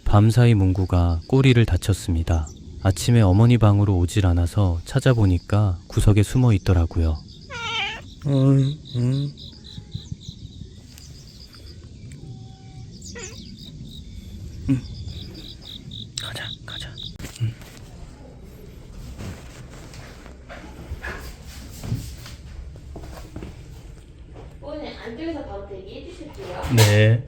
밤사이 문구가 꼬리를 다쳤습니다. 아침에 어머니 방으로 오질 않아서 찾아보니까 구석에 숨어 있더라고요. 가자. 오늘 안쪽에서 바로 대기해 주실게요. 네.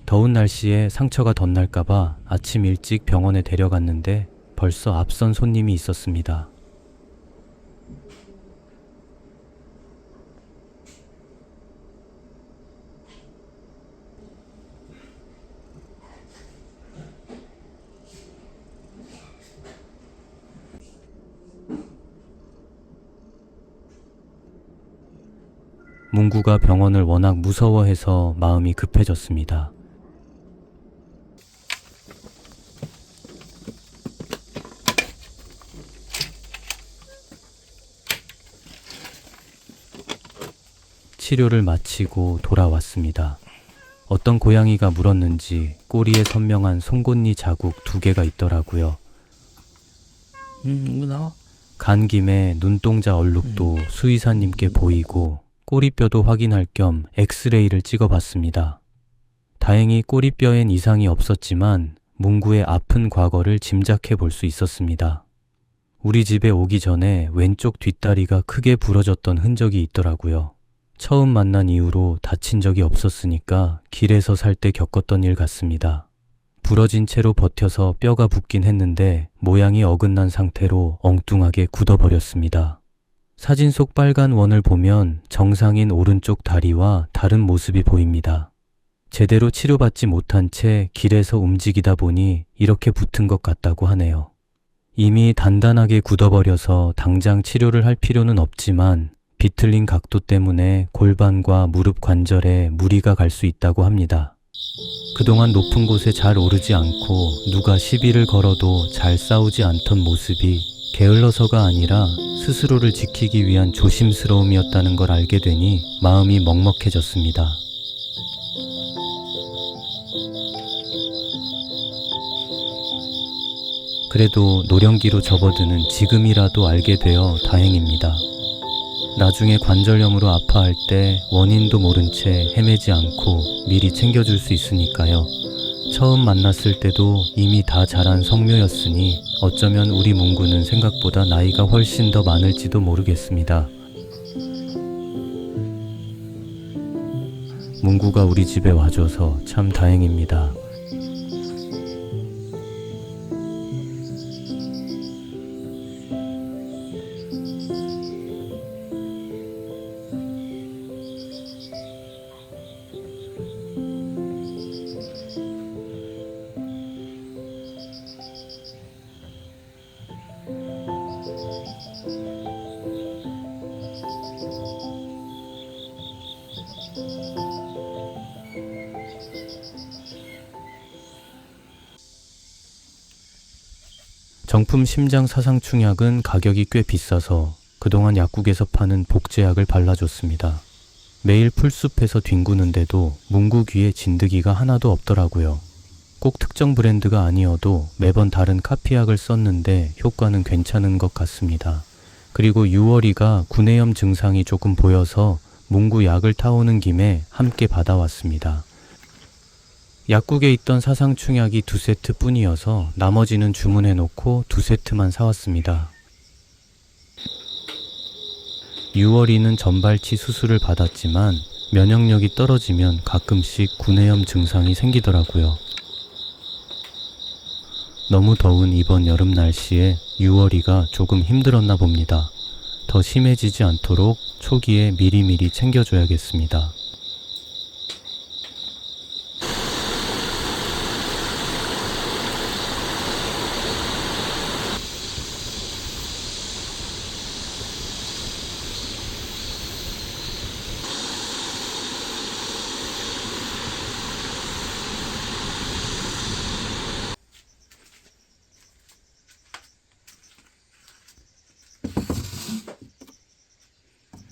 더운 날씨에 상처가 덧날까봐 아침 일찍 병원에 데려갔는데 벌써 앞선 손님이 있었습니다. 문구가 병원을 워낙 무서워해서 마음이 급해졌습니다. 치료를 마치고 돌아왔습니다. 어떤 고양이가 물었는지 꼬리에 선명한 송곳니 자국 2개가 있더라고요. 이거 나와? 간 김에 눈동자 얼룩도 수의사님께 보이고 꼬리뼈도 확인할 겸 엑스레이를 찍어봤습니다. 다행히 꼬리뼈엔 이상이 없었지만 문구의 아픈 과거를 짐작해 볼 수 있었습니다. 우리 집에 오기 전에 왼쪽 뒷다리가 크게 부러졌던 흔적이 있더라고요. 처음 만난 이후로 다친 적이 없었으니까 길에서 살 때 겪었던 일 같습니다. 부러진 채로 버텨서 뼈가 붙긴 했는데 모양이 어긋난 상태로 엉뚱하게 굳어버렸습니다. 사진 속 빨간 원을 보면 정상인 오른쪽 다리와 다른 모습이 보입니다. 제대로 치료받지 못한 채 길에서 움직이다 보니 이렇게 붙은 것 같다고 하네요. 이미 단단하게 굳어버려서 당장 치료를 할 필요는 없지만 비틀린 각도 때문에 골반과 무릎 관절에 무리가 갈 수 있다고 합니다. 그동안 높은 곳에 잘 오르지 않고 누가 시비를 걸어도 잘 싸우지 않던 모습이 게을러서가 아니라 스스로를 지키기 위한 조심스러움이었다는 걸 알게 되니 마음이 먹먹해졌습니다. 그래도 노령기로 접어드는 지금이라도 알게 되어 다행입니다. 나중에 관절염으로 아파할 때 원인도 모른 채 헤매지 않고 미리 챙겨줄 수 있으니까요. 처음 만났을 때도 이미 다 자란 성묘였으니 어쩌면 우리 문구는 생각보다 나이가 훨씬 더 많을지도 모르겠습니다. 문구가 우리 집에 와줘서 참 다행입니다. 정품 심장 사상충약은 가격이 꽤 비싸서 그동안 약국에서 파는 복제약을 발라줬습니다. 매일 풀숲에서 뒹구는데도 문구 귀에 진드기가 하나도 없더라고요. 꼭 특정 브랜드가 아니어도 매번 다른 카피약을 썼는데 효과는 괜찮은 것 같습니다. 그리고 6월이가 구내염 증상이 조금 보여서 문구 약을 타오는 김에 함께 받아왔습니다. 약국에 있던 사상충약이 2세트 뿐이어서 나머지는 주문해놓고 2세트만 사왔습니다. 6월이는 전발치 수술을 받았지만 면역력이 떨어지면 가끔씩 구내염 증상이 생기더라고요. 너무 더운 이번 여름 날씨에 6월이가 조금 힘들었나 봅니다. 더 심해지지 않도록 초기에 미리미리 챙겨줘야겠습니다.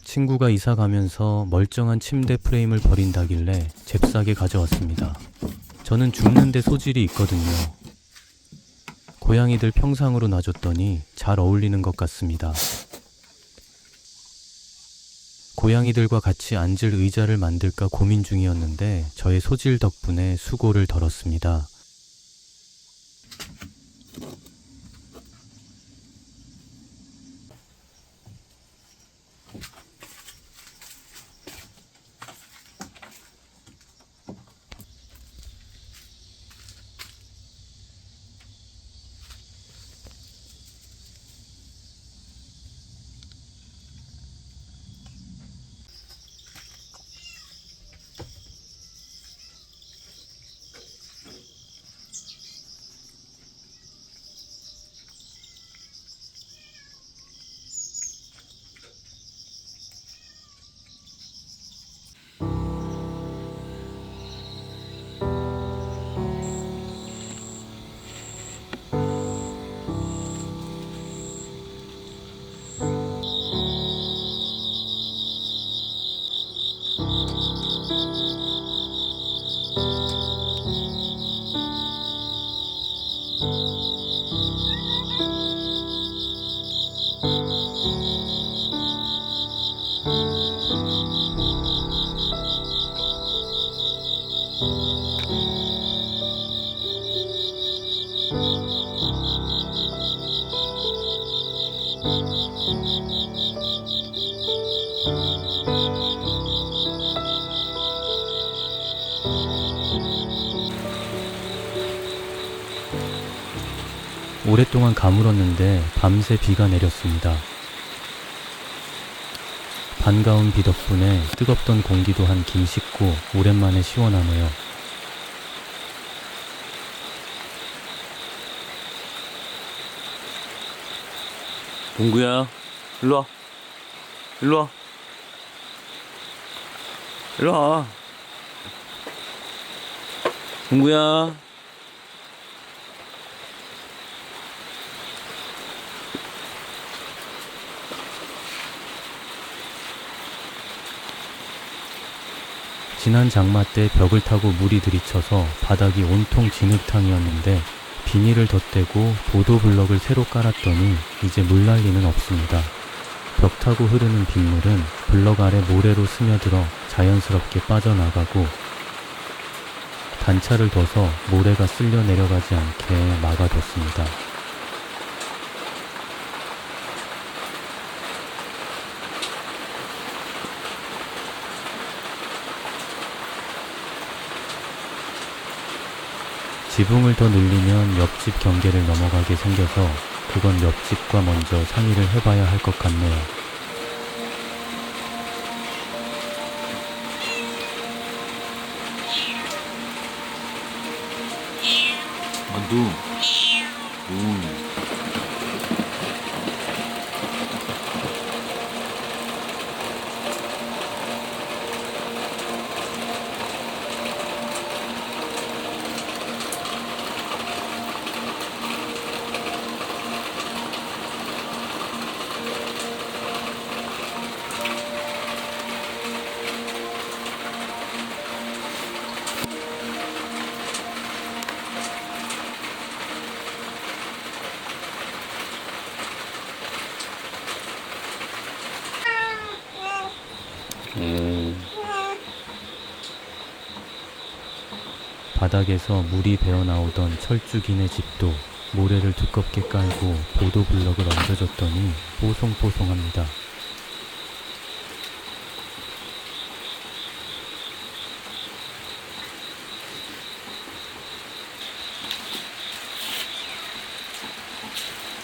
친구가 이사 가면서 멀쩡한 침대 프레임을 버린다길래 잽싸게 가져왔습니다. 저는 죽는데 소질이 있거든요. 고양이들 평상으로 놔줬더니 잘 어울리는 것 같습니다. 고양이들과 같이 앉을 의자를 만들까 고민 중이었는데 저의 소질 덕분에 수고를 덜었습니다. 오랫동안 가물었는데 밤새 비가 내렸습니다. 반가운 비 덕분에 뜨겁던 공기도 한 김 씻고 오랜만에 시원하네요. 봉구야, 일로 와. 일로 와. 일로 와. 봉구야. 지난 장마 때 벽을 타고 물이 들이쳐서 바닥이 온통 진흙탕이었는데 비닐을 덧대고 보도블럭을 새로 깔았더니 이제 물난리는 없습니다. 벽 타고 흐르는 빗물은 블럭 아래 모래로 스며들어 자연스럽게 빠져나가고 단차를 둬서 모래가 쓸려 내려가지 않게 막아뒀습니다. 지붕을 더 늘리면 옆집 경계를 넘어가게 생겨서 그건 옆집과 먼저 상의를 해봐야 할 것 같네요. 만두. 바닥에서 물이 배어나오던 철쭉이네 집도 모래를 두껍게 깔고 보도블럭을 얹어줬더니 뽀송뽀송합니다.